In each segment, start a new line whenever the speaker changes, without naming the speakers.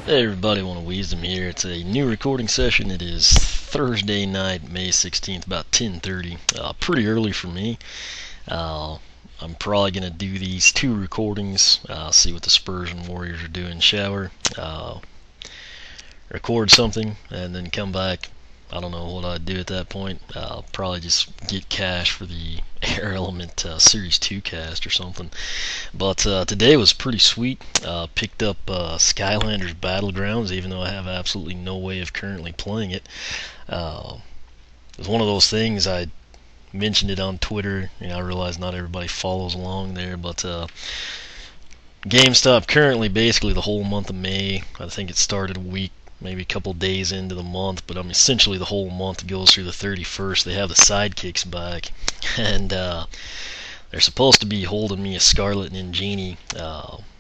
Hey everybody, One of Wisdom here. It's a new recording session. It is Thursday night, May 16th, about 10:30. Pretty early for me. I'm probably going to do these two recordings, see what the Spurs and Warriors are doing, shower, record something, and then come back. I don't know what I'd do at that point. Probably just get cash for the Air Element Series 2 cast or something. But today was pretty sweet. Picked up Skylanders Battlegrounds, even though I have absolutely no way of currently playing it. It was one of those things. I mentioned it on Twitter. I realize not everybody follows along there, but GameStop currently basically the whole month of May. I think it started a week, maybe a couple days into the month, but essentially the whole month goes through the 31st. They have the sidekicks back, and they're supposed to be holding me a Scarlet and Genie.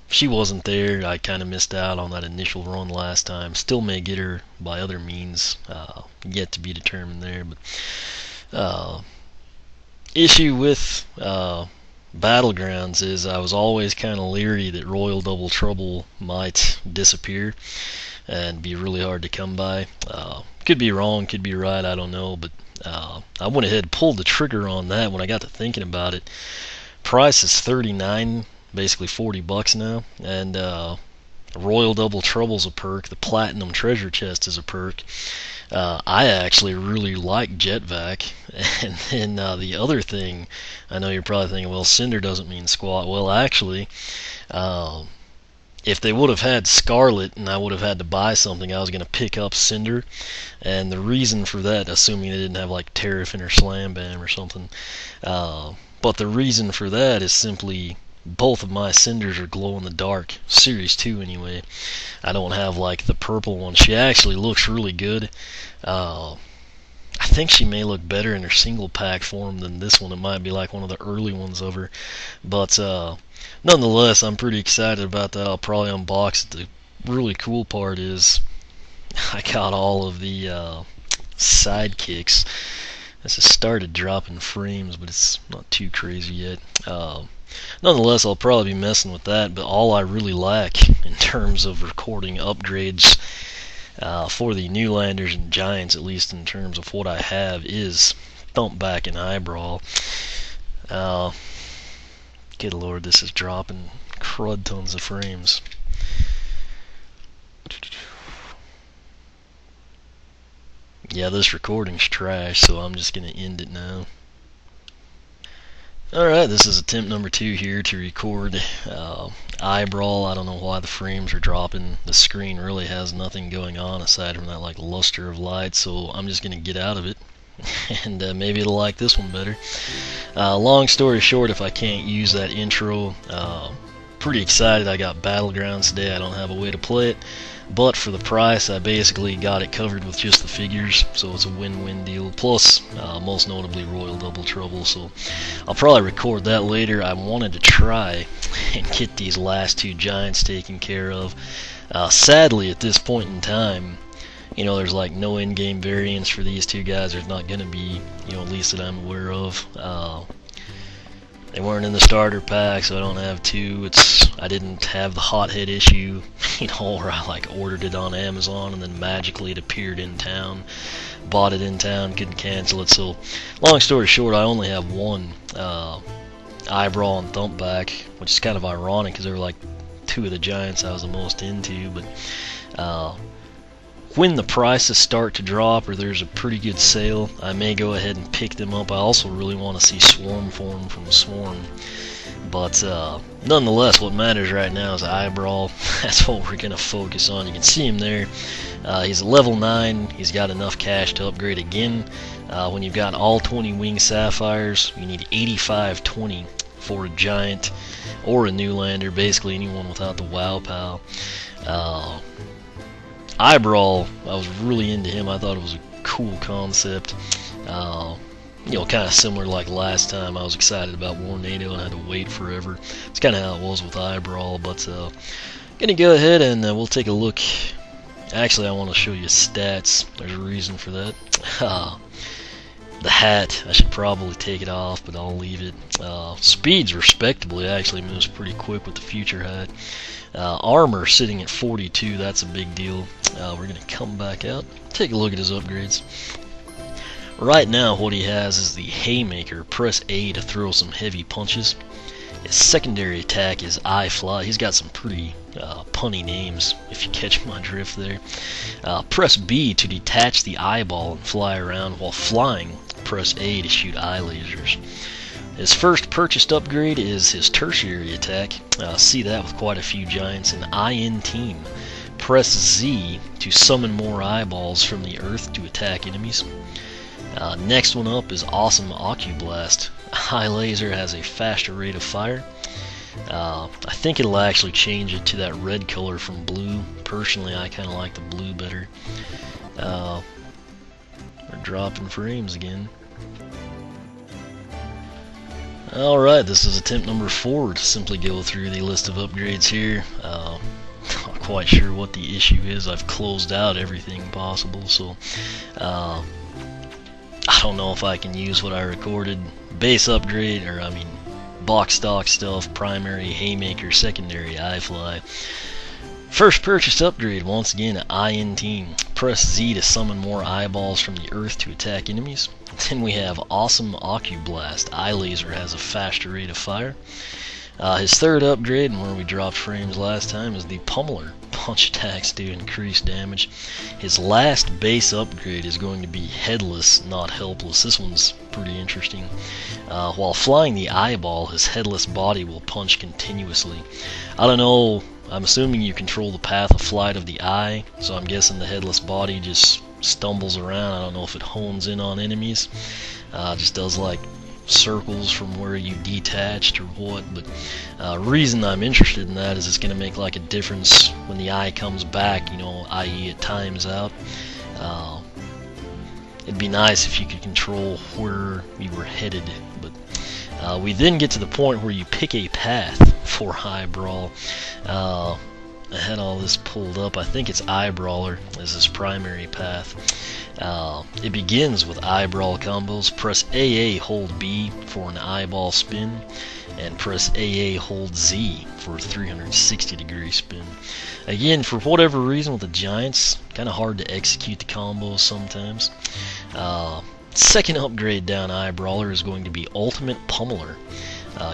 She wasn't there. I kind of missed out on that initial run last time. Still may get her by other means, yet to be determined there. But issue with Battlegrounds is I was always kind of leery that Royal Double Trouble might disappear and be really hard to come by. Could be wrong, could be right, I don't know, but I went ahead and pulled the trigger on that when I got to thinking about it. Price is $39, basically $40 now, and Royal Double Trouble's a perk. The Platinum Treasure Chest is a perk. I actually really like Jetvac. And then the other thing, I know you're probably thinking, well, Cinder doesn't mean squat. Well, actually, if they would have had Scarlet and I would have had to buy something, I was going to pick up Cinder. And the reason for that, assuming they didn't have like Terrafin or Slam Bam or something, but the reason for that is simply both of my Cinders are glow in the dark, Series 2 anyway. I don't have like the purple one. She actually looks really good. I think she may look better in her single pack form than this one. It might be like one of the early ones of her, but nonetheless, I'm pretty excited about that. I'll probably unbox it. The really cool part is I got all of the sidekicks. This has started dropping frames, but it's not too crazy yet. Nonetheless, I'll probably be messing with that, but all I really lack in terms of recording upgrades for the Newlanders and Giants, at least in terms of what I have, is Thumpback and Eye-Brawl. Good lord, this is dropping crud tons of frames. Yeah, this recording's trash, so I'm just going to end it now. Alright, this is attempt number 2 here to record Eye-Brawl. I don't know why the frames are dropping. The screen really has nothing going on aside from that like luster of light, so I'm just going to get out of it. And maybe it'll like this one better. Long story short, if I can't use that intro, pretty excited. I got Battlegrounds today. I don't have a way to play it, but for the price I basically got it covered with just the figures, so it's a win-win deal, plus most notably Royal Double Trouble. So I'll probably record that later. I wanted to try and get these last two Giants taken care of. Sadly, at this point in time, there's like no in-game variants for these two guys. There's not going to be, at least that I'm aware of. They weren't in the starter pack, so I don't have two. I didn't have the hothead issue, where I like ordered it on Amazon and then magically it appeared in town. Bought it in town, couldn't cancel it. So, long story short, I only have one Eye-Brawl and Thumpback, which is kind of ironic because they were like two of the Giants I was the most into. But when the prices start to drop or there's a pretty good sale, I may go ahead and pick them up. I also really want to see Swarm form from Swarm. But nonetheless, what matters right now is Eye-Brawl. That's what we're going to focus on. You can see him there. He's level 9. He's got enough cash to upgrade again. When you've got all 20 Wing Sapphires, you need 8520 for a Giant or a Newlander, basically anyone without the Wow Pal. Eye-Brawl, I was really into him. I thought it was a cool concept. Kind of similar like last time. I was excited about Warnado and had to wait forever. It's kind of how it was with Eye-Brawl, but gonna go ahead and we'll take a look. Actually, I want to show you stats. There's a reason for that. The hat, I should probably take it off, but I'll leave it. Speed's respectable. It actually moves pretty quick with the future hat. Armor sitting at 42, that's a big deal. We're going to come back out, take a look at his upgrades. Right now what he has is the Haymaker. Press A to throw some heavy punches. His secondary attack is Eye Fly. He's got some pretty punny names, if you catch my drift there. Press B to detach the eyeball and fly around. While flying, press A to shoot eye lasers. His first purchased upgrade is his tertiary attack. See that with quite a few giants. An Eye-In Team. Press Z to summon more eyeballs from the earth to attack enemies. Next one up is Awesome Ocublast. Eye Laser has a faster rate of fire. I think it'll actually change it to that red color from blue. Personally, I kind of like the blue better. We're dropping frames again. Alright, this is attempt number 4 to simply go through the list of upgrades here. Not quite sure what the issue is. I've closed out everything possible, so I don't know if I can use what I recorded. Base upgrade, or I mean box stock stuff, primary Haymaker, secondary Eye Fly. First purchased upgrade, once again, Eye-In Team. Press Z to summon more eyeballs from the earth to attack enemies. Then we have Awesome Ocublast. Eye Laser has a faster rate of fire. His third upgrade, and where we dropped frames last time, is the Pummeler. Punch attacks do increased damage. His last base upgrade is going to be Headless, not Helpless. This one's pretty interesting. While flying the eyeball, his headless body will punch continuously. I don't know, I'm assuming you control the path of flight of the eye, so I'm guessing the headless body just stumbles around. I don't know if it hones in on enemies. Just does like circles from where you detached or what, but reason I'm interested in that is it's going to make like a difference when the eye comes back, you know, i.e. it times out. It'd be nice if you could control where you were headed, but we then get to the point where you pick a path for Eye-Brawl. I had all this pulled up. I think it's Eyebrawler as his primary path. It begins with Eye-Brawl combos. Press AA, hold B for an eyeball spin, and press AA, hold Z for a 360-degree spin. Again, for whatever reason with the Giants, kind of hard to execute the combos sometimes. Second upgrade down Eyebrawler is going to be Ultimate Pummeler.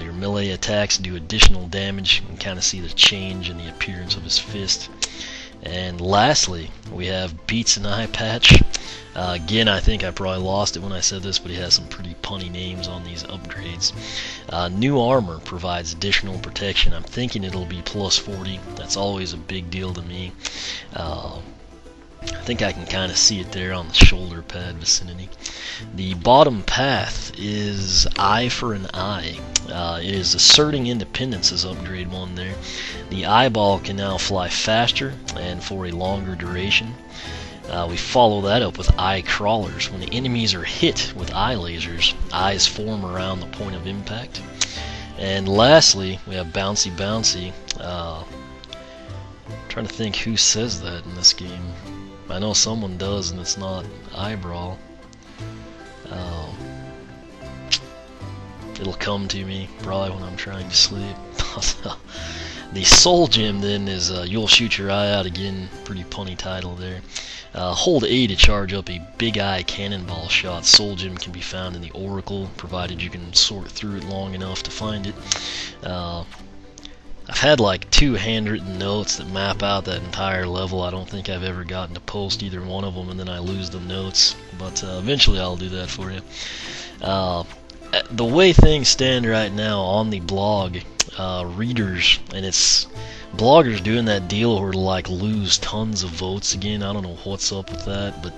Your melee attacks do additional damage. You can kind of see the change in the appearance of his fist. And lastly, we have Beats and Eye Patch. Again, I think I probably lost it when I said this, but he has some pretty punny names on these upgrades. New armor provides additional protection. I'm thinking it'll be plus 40. That's always a big deal to me. I think I can kind of see it there on the shoulder pad vicinity. The bottom path is Eye for an Eye. It is Asserting Independence as upgrade 1 there. The eyeball can now fly faster and for a longer duration. We follow that up with Eye Crawlers. When the enemies are hit with eye lasers, eyes form around the point of impact. And lastly, we have Bouncy Bouncy. Trying to think who says that in this game. I know someone does, and it's not Eye-Brawl. It'll come to me probably when I'm trying to sleep. The Soul Gem then is You'll Shoot Your Eye Out. Again, pretty punny title there. Hold A to charge up a Big Eye Cannonball Shot. Soul Gem can be found in the Oracle, provided you can sort through it long enough to find it. I've had like 2 handwritten notes that map out that entire level. I don't think I've ever gotten to post either one of them, and then I lose the notes. But eventually I'll do that for you. The way things stand right now on the blog, readers, and it's bloggers doing that deal where to like lose tons of votes again. I don't know what's up with that, but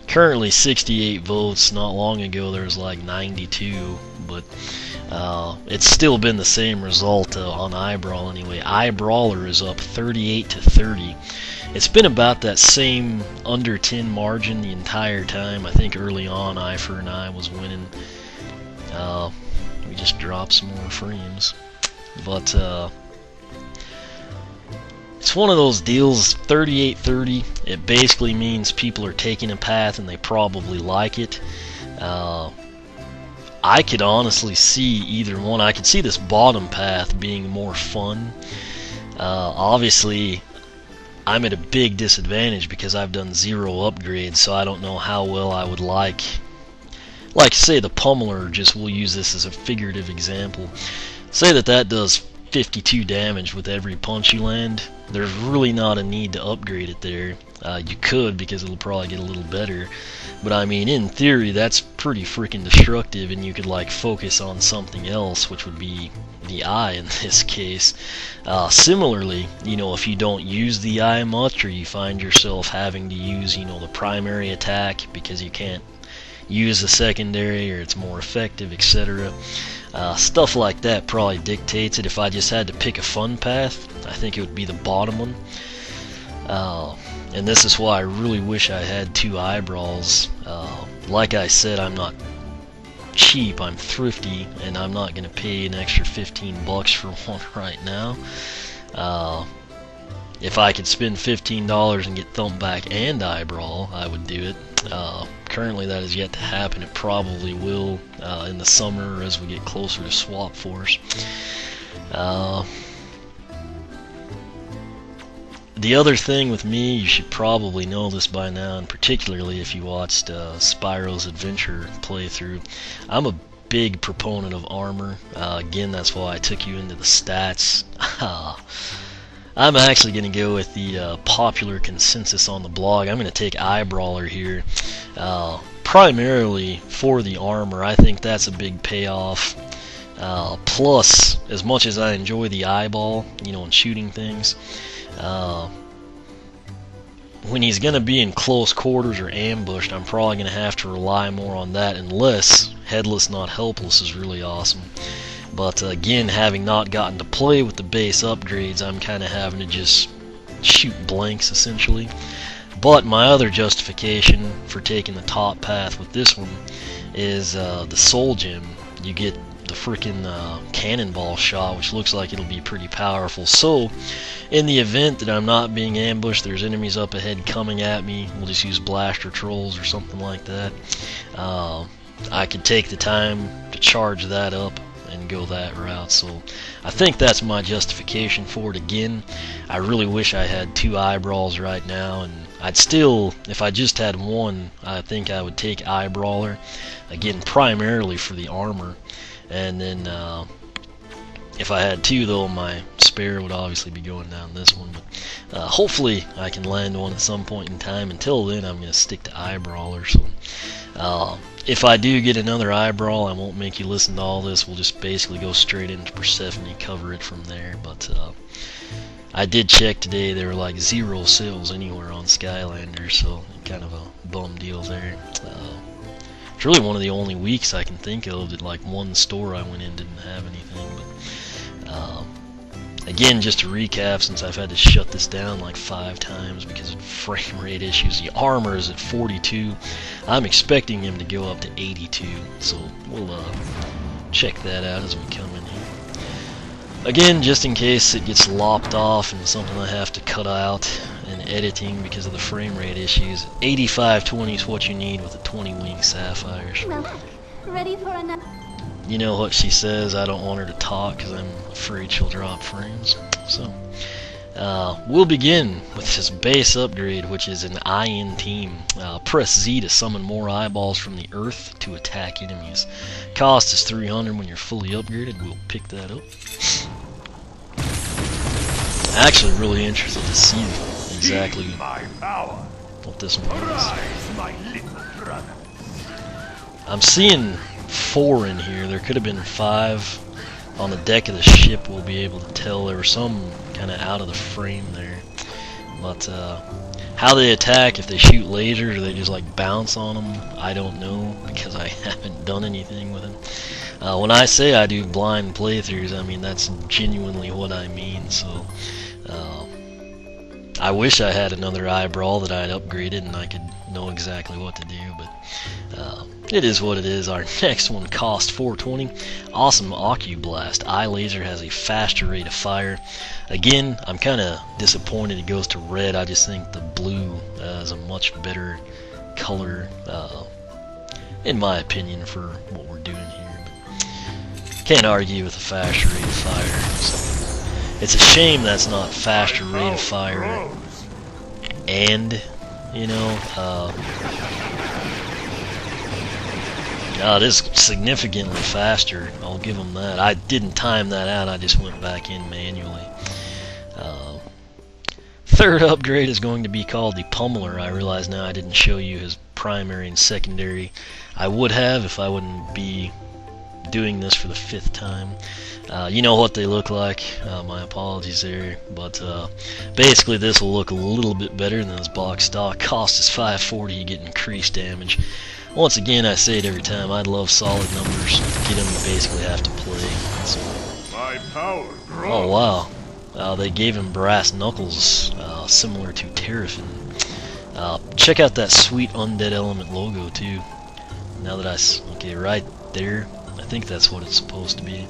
currently 68 votes. Not long ago there was like 92, but it's still been the same result on Eye-Brawl anyway. Eyebrawler is up 38 to 30. It's been about that same under 10 margin the entire time. I think early on Eye for an Eye was winning. We just dropped some more frames, but it's one of those deals, 3830. It basically means people are taking a path and they probably like it. I could honestly see either one. I could see this bottom path being more fun. Obviously, I'm at a big disadvantage because I've done 0 upgrades, so I don't know how well I would like say the pummeler. Just we'll use this as a figurative example. Say that does 52 damage with every punch you land. There's really not a need to upgrade it there. You could, because it'll probably get a little better, but I mean, in theory, that's pretty freaking destructive, and you could like focus on something else, which would be the eye in this case. Similarly, you know, if you don't use the eye much, or you find yourself having to use, you know, the primary attack because you can't use the secondary, or it's more effective, etc. Stuff like that probably dictates it. If I just had to pick a fun path, I think it would be the bottom one. And this is why I really wish I had 2 Eye-Brawls. Like I said, I'm not cheap, I'm thrifty, and I'm not going to pay an extra 15 bucks for one right now. If I could spend $15 and get Thumpback and Eye-Brawl, I would do it. Currently that is yet to happen. It probably will in the summer as we get closer to Swap Force. The other thing with me, you should probably know this by now, and particularly if you watched Spyro's Adventure playthrough, I'm a big proponent of armor. Again, that's why I took you into the stats. I'm actually going to go with the popular consensus on the blog. I'm going to take Eyebrawler here, primarily for the armor. I think that's a big payoff. Plus, as much as I enjoy the eyeball, you know, and shooting things, when he's going to be in close quarters or ambushed, I'm probably going to have to rely more on that, unless Headless Not Helpless is really awesome. But again, having not gotten to play with the base upgrades, I'm kind of having to just shoot blanks essentially. But my other justification for taking the top path with this one is the Soul Gem. You get the freaking cannonball shot, which looks like it'll be pretty powerful. So in the event that I'm not being ambushed, there's enemies up ahead coming at me, we'll just use blaster trolls or something like that. I could take the time to charge that up and go that route. So I think that's my justification for it. Again, I really wish I had 2 Eyebrawls right now, and I'd still, if I just had one, I think I would take Eyebrawler, again primarily for the armor. And then if I had 2 though, my spare would obviously be going down this one. But hopefully I can land one at some point in time. Until then, I'm going to stick to Eyebrawler. So if I do get another Eye-Brawl, I won't make you listen to all this. We'll just basically go straight into Persephone, cover it from there. But I did check today, there were like 0 sales anywhere on Skylanders, so kind of a bum deal there. It's really one of the only weeks I can think of that like one store I went in didn't have anything. But again, just to recap, since I've had to shut this down like 5 times because of frame rate issues, the armor is at 42. I'm expecting him to go up to 82, so we'll check that out as we come in here. Again, just in case it gets lopped off and something I have to cut out in editing because of the frame rate issues, 8520 is what you need with the 20 wing sapphires.
Ready for another?
You know what she says, I don't want her to talk because I'm afraid she'll drop frames. So we'll begin with this base upgrade, which is an Iron Team. Press Z to summon more eyeballs from the earth to attack enemies. Cost is 300 when you're fully upgraded. We'll pick that up. Actually really interested to see exactly what this one is. I'm seeing 4 in here. There could have been 5 on the deck of the ship. We'll be able to tell. There were some kind of out of the frame there. But how they attack, if they shoot lasers or they just like bounce on them, I don't know because I haven't done anything with them. When I say I do blind playthroughs, I mean that's genuinely what I mean. So I wish I had another Eye-Brawl that I'd upgraded and I could know exactly what to do, but it is what it is. Our next one cost 420. Awesome Blast. Eye Laser has a faster rate of fire. Again, I'm kind of disappointed it goes to red. I just think the blue is a much better color, in my opinion, for what we're doing here. But can't argue with a faster rate of fire. So it's a shame that's not faster rate of fire. And, you know, it is significantly faster. I'll give them that. I didn't time that out. I just went back in manually. Third upgrade is going to be called the Pummeler. I realize now I didn't show you his primary and secondary. I would have if I wouldn't be doing this for the 5th time. You know what they look like. My apologies there. But basically this will look a little bit better than this box stock. Cost is 540. You get increased damage. Once again, I say it every time, I'd love solid numbers. To get them, you basically have to play. So.
My power grows.
Oh, wow. They gave him brass knuckles, similar to Terrafin. Check out that sweet Undead Element logo, too. Now that okay, right there. I think that's what it's supposed to be.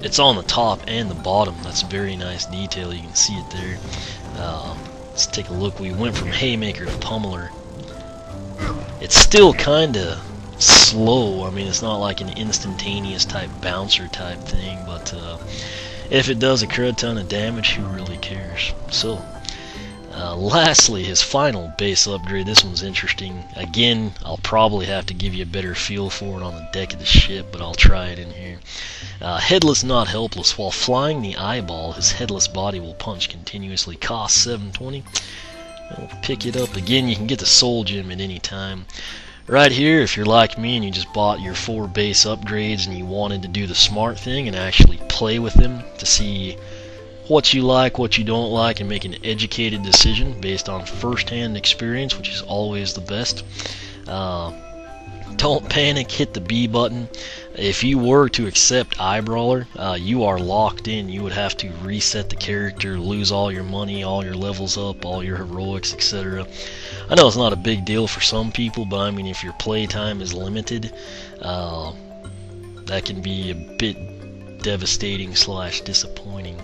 It's on the top and the bottom. That's very nice detail. You can see it there. Let's take a look. We went from Haymaker to Pummeler. It's still kind of slow. I mean, it's not like an instantaneous type bouncer type thing, but if it does a crud ton of damage, who really cares? So, lastly, his final base upgrade. This one's interesting. Again, I'll probably have to give you a better feel for it on the deck of the ship, but I'll try it in here. Headless, not helpless. While flying the eyeball, his headless body will punch continuously. Cost 720. I'll pick it up again. You can get the soul gem at any time. Right here, if you're like me and you just bought your 4 base upgrades and you wanted to do the smart thing and actually play with them to see what you like, what you don't like, and make an educated decision based on first-hand experience, which is always the best. Don't panic, hit the B button. If you were to accept Eyebrawler, you are locked in. You would have to reset the character, lose all your money, all your levels up, all your heroics, etc. I know it's not a big deal for some people, but I mean, if your playtime is limited, that can be a bit devastating / disappointing.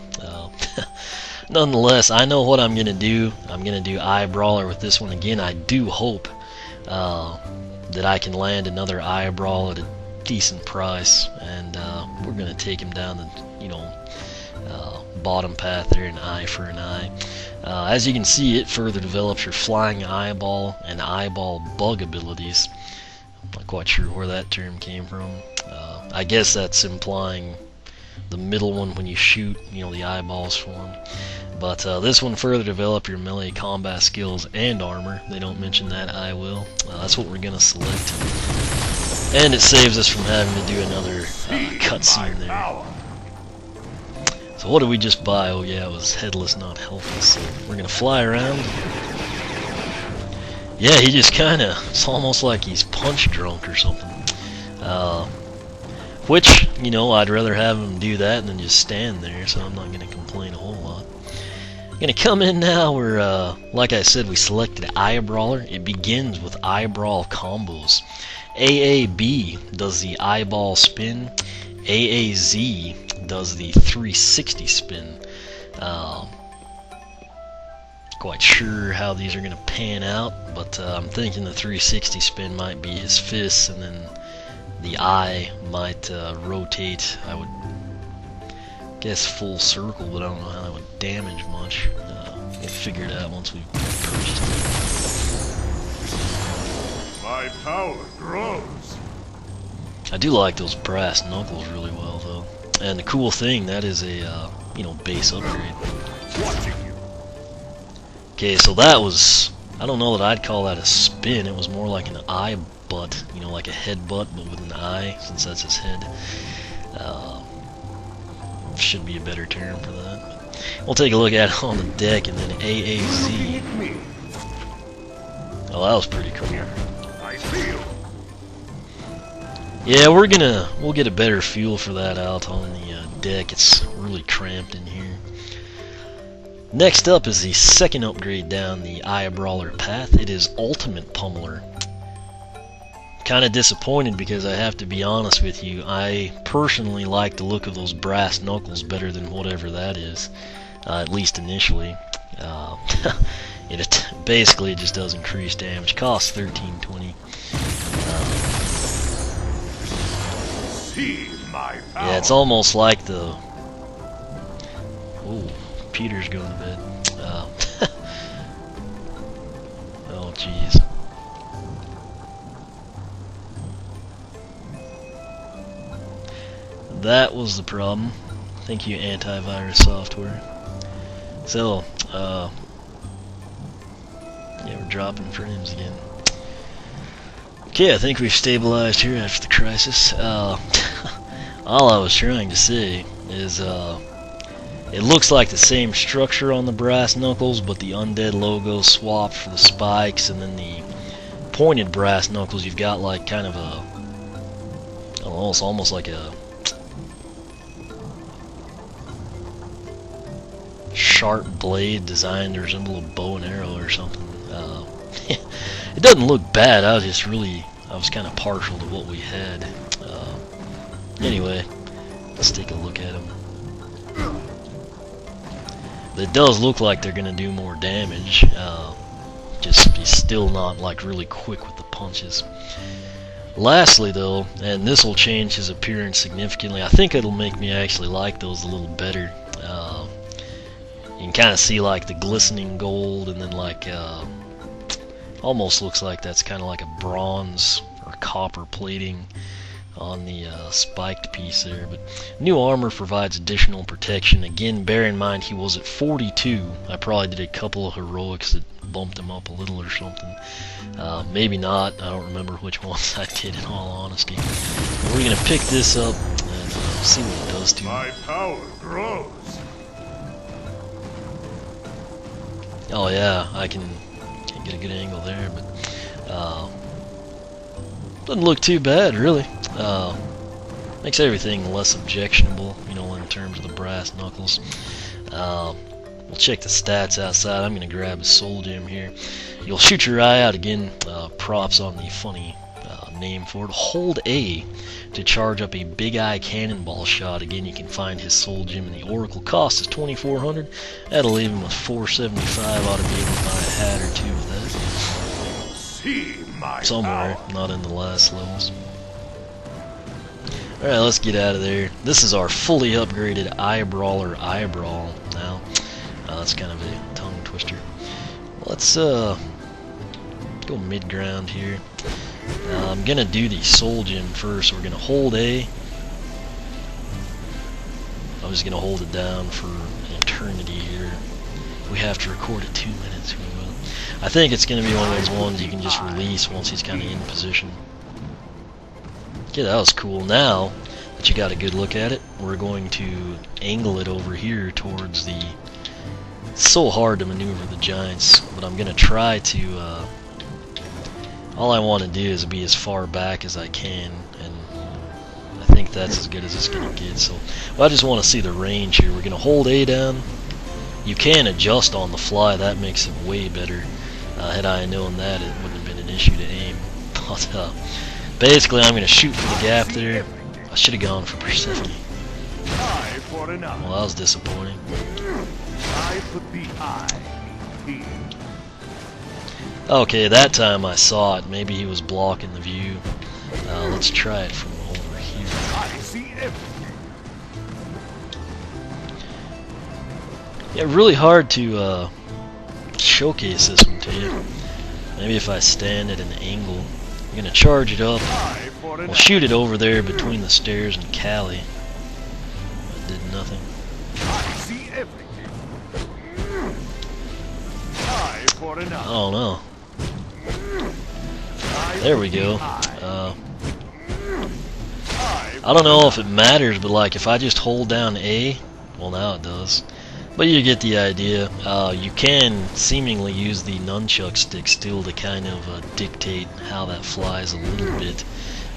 Nonetheless, I know what I'm going to do. I'm going to do Eyebrawler with this one again. I do hope that I can land another Eye-Brawl at a decent price, and we're going to take him down the, bottom path there, an eye for an eye. As you can see, it further develops your flying eyeball and eyeball bug abilities. I'm not quite sure where that term came from. I guess that's implying the middle one when you shoot, the eyeballs form. But this one further develop your melee combat skills and armor. They don't mention that, I will. That's what we're going to select. And it saves us from having to do another cutscene there. So what did we just buy? Oh yeah, it was headless, not helpless. So we're going to fly around. Yeah, he just it's almost like he's punch drunk or something. Which, I'd rather have him do that than just stand there, so I'm not going to complain a whole lot. Gonna come in now. We're like I said, we selected Eyebrawler. It begins with Eye-Brawl combos. AAB does the eyeball spin. AAZ does the 360 spin. Quite sure how these are gonna pan out, but I'm thinking the 360 spin might be his fists, and then the eye might rotate. I would guess full circle, but I don't know how that would damage much. We'll figure it out once we purchased it.
My power grows.
I do like those brass knuckles really well, though. And the cool thing, that is a base upgrade. Okay, so that was, I don't know that I'd call that a spin. It was more like an eye butt, like a head butt, but with an eye, since that's his head. Should be a better term for that. We'll take a look at it on the deck, and then AAZ. Oh, that was pretty cool. Yeah, we'll get a better feel for that out on the deck. It's really cramped in here. Next up is the second upgrade down the Eye-Brawler path. It is Ultimate Pummeler. kind of disappointed because I have to be honest with you, I personally like the look of those brass knuckles better than whatever that is, at least initially. It basically just does increase damage. Costs $13.20.
See my power.
Yeah, it's almost like the. Ooh, Peter's going to bed. Oh, jeez. That was the problem. Thank you, antivirus software. So, yeah, we're dropping frames again. Okay, I think we've stabilized here after the crisis. All I was trying to say is, it looks like the same structure on the brass knuckles, but the undead logo swapped for the spikes, and then the pointed brass knuckles, you've got like kind of a, I don't know, it's almost like a sharp blade designed to resemble a bow and arrow or something. It doesn't look bad. I was kind of partial to what we had. Anyway, let's take a look at them. It does look like they're gonna do more damage. Just he's still not like really quick with the punches. Lastly, though, and this will change his appearance significantly. I think it'll make me actually like those a little better. You can kind of see like the glistening gold, and then like almost looks like that's kind of like a bronze or copper plating on the spiked piece there. But new armor provides additional protection. Again, bear in mind he was at 42. I probably did a couple of heroics that bumped him up a little or something. Maybe not. I don't remember which ones I did, in all honesty. But we're gonna pick this up and see what it does to him.
My power grows.
Oh yeah, I can get a good angle there, but doesn't look too bad, really. Makes everything less objectionable, you know, in terms of the brass knuckles. We'll check the stats outside. I'm going to grab a soul gem here. You'll shoot your eye out again. Props on the funny name for it. Hold A to charge up a big eye cannonball shot. Again, you can find his soul gem in the Oracle. Cost is 2,400. That'll leave him with 475. Ought to be able to buy a hat or two with that.
See my
Somewhere,
power.
not in the last levels. Alright, let's get out of there. This is our fully upgraded Eye-Brawler Eye-Brawl now. That's kind of a tongue twister. Let's go mid-ground here. I'm gonna do the soul gem first. We're gonna hold A. I'm just gonna hold it down for an eternity here. We have to record at 2 minutes. We will. I think it's gonna be one of those ones you can just release once he's kind of in position. Okay, that was cool. Now that you got a good look at it, we're going to angle it over here towards the. It's so hard to maneuver the giants, but I'm gonna try to. All I want to do is be as far back as I can, and I think that's as good as it's gonna get. So, well, I just want to see the range here. We're gonna hold A down. You can adjust on the fly. That makes it way better. Had I known that, it wouldn't have been an issue to aim. But basically, I'm gonna shoot for the gap there. I should have gone for Persephone. Well, that was disappointing.
I put the eye here.
Okay, that time I saw it. Maybe he was blocking the view. Let's try it from over here.
I see everything.
Yeah, really hard to showcase this one to you. Maybe if I stand at an angle. I'm gonna charge it up. We'll shoot it over there between the stairs and Callie. It did nothing.
I see everything.
I don't know. There we go. I don't know if it matters, but like if I just hold down A, well now it does. But you get the idea. You can seemingly use the nunchuck stick still to kind of dictate how that flies a little bit.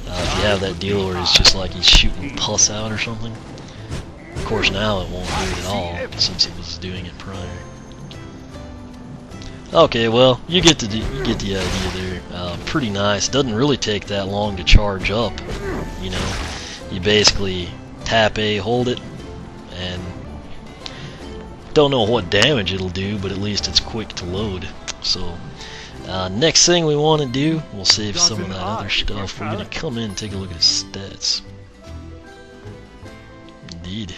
If you have that deal where it's just like he's shooting pus out or something. Of course now it won't do it at all, since it was doing it prior. Okay, well, you get the idea there. Pretty nice. Doesn't really take that long to charge up. You know, you basically tap A, hold it, and don't know what damage it'll do, but at least it's quick to load. So, next thing we want to do, we'll save some of that other stuff. We're gonna come in and take a look at his stats. Indeed.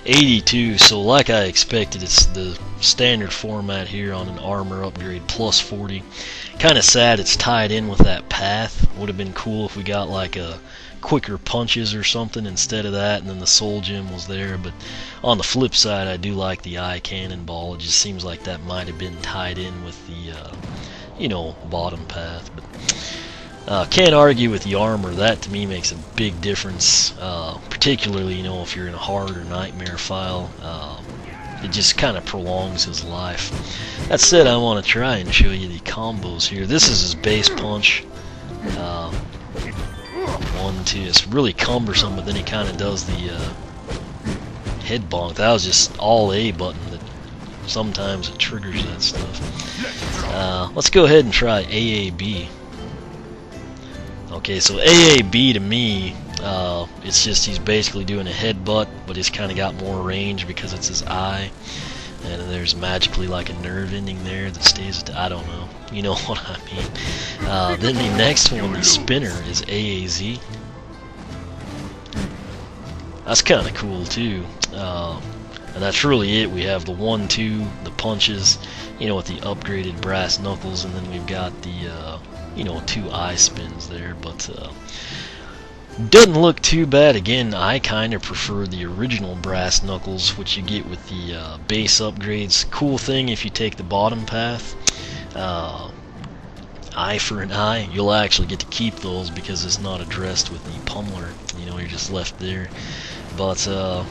82, so like I expected, it's the standard format here on an armor upgrade, plus 40. Kind of sad it's tied in with that path. Would have been cool if we got like a quicker punches or something instead of that, and then the soul gem was there. But on the flip side, I do like the eye cannonball. It just seems like that might have been tied in with the you know, bottom path. But can't argue with the armor. That to me makes a big difference, particularly, you know, if you're in a hard or nightmare file. It just kind of prolongs his life. That said, I want to try and show you the combos here. This is his base punch. 1, 2. It's really cumbersome, but then he kind of does the head bonk. That was just all A button. That sometimes it triggers that stuff. Let's go ahead and try AAB. Okay, so AAB to me, it's just he's basically doing a headbutt, but he's kind of got more range because it's his eye, and there's magically like a nerve ending there that stays. I don't know, you know what I mean. Then the next one, the spinner, is AAZ. That's kind of cool too, and that's really it. We have the 1, 2, the punches, you know, with the upgraded brass knuckles, and then we've got the you know, 2 eye spins there, but doesn't look too bad. Again, I kind of prefer the original brass knuckles, which you get with the base upgrades. Cool thing, if you take the bottom path, eye for an eye, you'll actually get to keep those because it's not addressed with the pummeler. You know, you're just left there. But I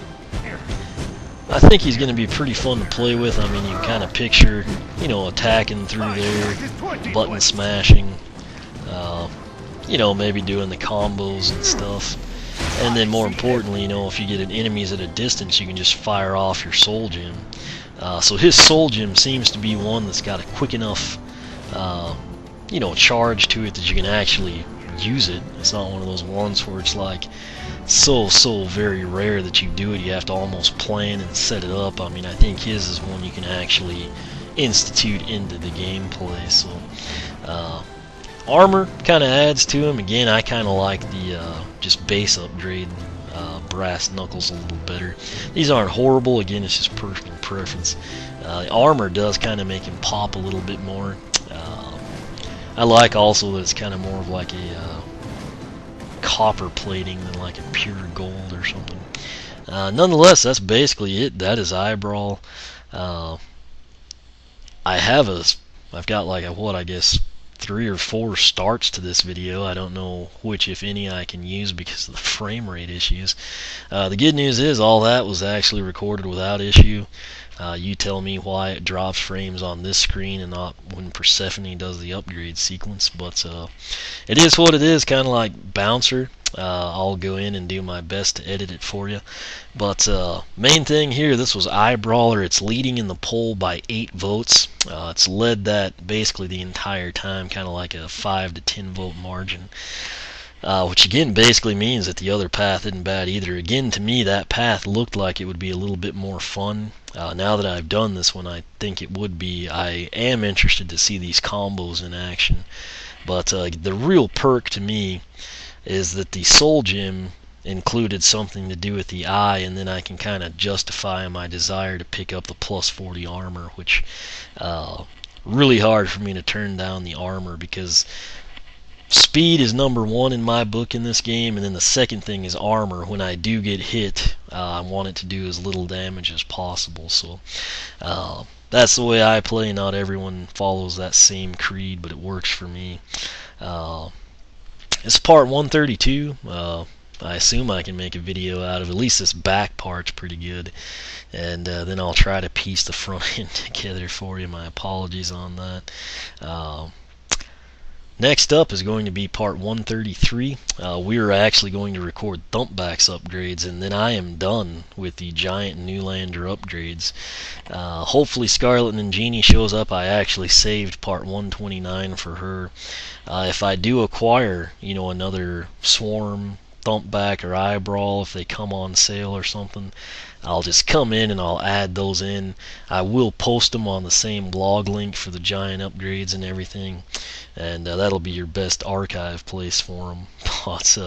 think he's going to be pretty fun to play with. I mean, you can kind of picture, you know, attacking through there, button smashing, you know, maybe doing the combos and stuff. And then more importantly, you know, if you get an enemies at a distance, you can just fire off your soul gem. So his soul gem seems to be one that's got a quick enough, you know, charge to it that you can actually use it. It's not one of those ones where it's like so very rare that you do it. You have to almost plan and set it up. I mean, I think his is one you can actually institute into the gameplay. So armor kind of adds to him. Again, I kind of like the just base upgrade brass knuckles a little better. These aren't horrible. Again, it's just personal preference. Armor does kind of make him pop a little bit more. I like also that it's kind of more of like a copper plating than like a pure gold or something. Nonetheless, that's basically it. That is Eye-Brawl. I've got like a, what, I guess 3 or 4 starts to this video. I don't know which, if any, I can use because of the frame rate issues. The good news is all that was actually recorded without issue. You tell me why it drops frames on this screen and not when Persephone does the upgrade sequence, but it is what it is, kind of like Bouncer. I'll go in and do my best to edit it for you. But main thing here, this was Eyebrawler. It's leading in the poll by 8 votes. It's led that basically the entire time, kind of like a 5 to 10 vote margin. Which again basically means that the other path isn't bad either. Again, to me, that path looked like it would be a little bit more fun. Now that I've done this one, I think it would be. I am interested to see these combos in action. But the real perk to me is that the soul gem included something to do with the eye, and then I can kind of justify my desire to pick up the plus 40 armor, which really hard for me to turn down the armor because speed is #1 in my book in this game, and then the second thing is armor. When I do get hit, I want it to do as little damage as possible. So that's the way I play. Not everyone follows that same creed, but it works for me. It's part 132. I assume I can make a video out of at least this back part's pretty good, and then I'll try to piece the front end together for you. My apologies on that. Next up is going to be part 133. We are actually going to record Thumpbacks upgrades, and then I am done with the Giant Newlander upgrades. Hopefully Scarlet and Genie shows up. I actually saved part 129 for her. If I do acquire, another Swarm, Thumpback, or Eye-Brawl, if they come on sale or something, I'll just come in and I'll add those in. I will post them on the same blog link for the giant upgrades and everything, and that'll be your best archive place for them. But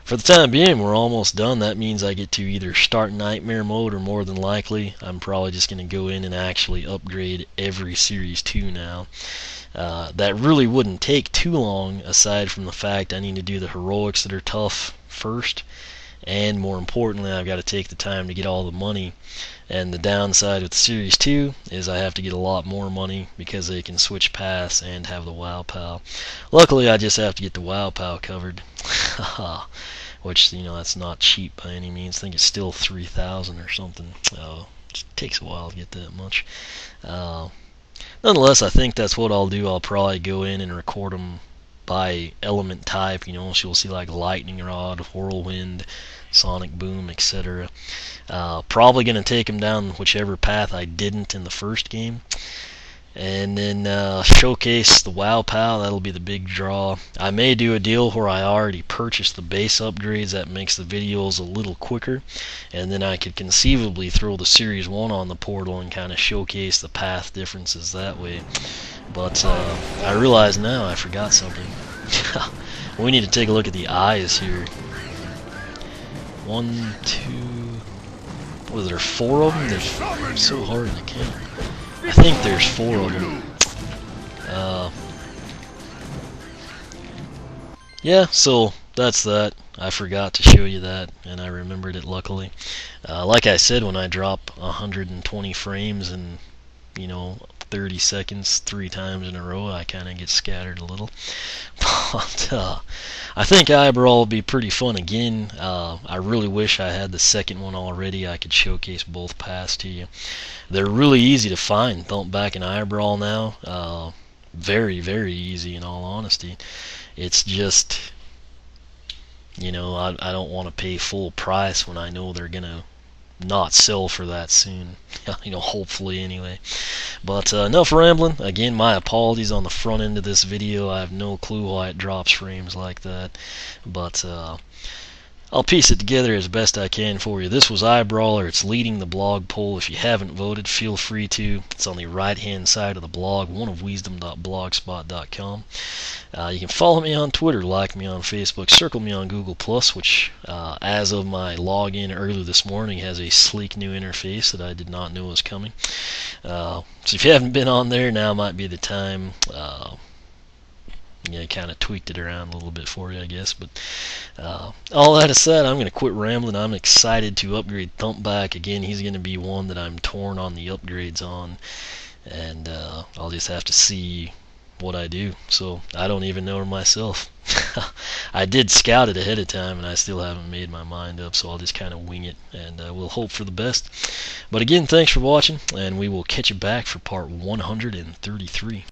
for the time being, we're almost done. That means I get to either start Nightmare mode, or more than likely, I'm probably just going to go in and actually upgrade every Series 2 now. That really wouldn't take too long, aside from the fact I need to do the heroics that are tough first. And more importantly, I've got to take the time to get all the money. And the downside with the Series 2 is I have to get a lot more money because they can switch paths and have the WoW Pal. Luckily, I just have to get the WoW Pal covered. Which, that's not cheap by any means. I think it's still 3,000 or something. It takes a while to get that much. Nonetheless, I think that's what I'll do. I'll probably go in and record them by element type, so you'll see like Lightning Rod, Whirlwind, Sonic Boom, etc. Probably going to take them down whichever path I didn't in the first game. And then showcase the WoW Pal. That'll be the big draw. I may do a deal where I already purchased the base upgrades. That makes the videos a little quicker. And then I could conceivably throw the Series 1 on the portal and kind of showcase the path differences that way. But I realize now I forgot something. We need to take a look at the eyes here. 1, 2... Was there 4 of them? They're so hard to count. I think there's 4 of them. Yeah, so that's that. I forgot to show you that, and I remembered it luckily. Like I said, when I drop 120 frames in, 30 seconds 3 times in a row, I kind of get scattered a little. But I think Eye-Brawl will be pretty fun again. I really wish I had the second one already. I could showcase both paths to you. They're really easy to find, Thumpback and Eye-Brawl now. Very, very easy in all honesty. It's just, I don't want to pay full price when I know they're going to not sell for that soon. Hopefully anyway. But enough rambling. Again, my apologies on the front end of this video. I have no clue why it drops frames like that. But I'll piece it together as best I can for you. This was Eyebrawler. It's leading the blog poll. If you haven't voted, feel free to. It's on the right-hand side of the blog, oneofwisdom.blogspot.com. You can follow me on Twitter, like me on Facebook, circle me on Google+, which, as of my login earlier this morning, has a sleek new interface that I did not know was coming. So if you haven't been on there, now might be the time. Kind of tweaked it around a little bit for you, I guess. But all that aside, I'm going to quit rambling. I'm excited to upgrade Thumpback. Again, he's going to be one that I'm torn on the upgrades on. And I'll just have to see what I do. So I don't even know myself. I did scout it ahead of time, and I still haven't made my mind up. So I'll just kind of wing it, and we'll hope for the best. But again, thanks for watching, and we will catch you back for part 133.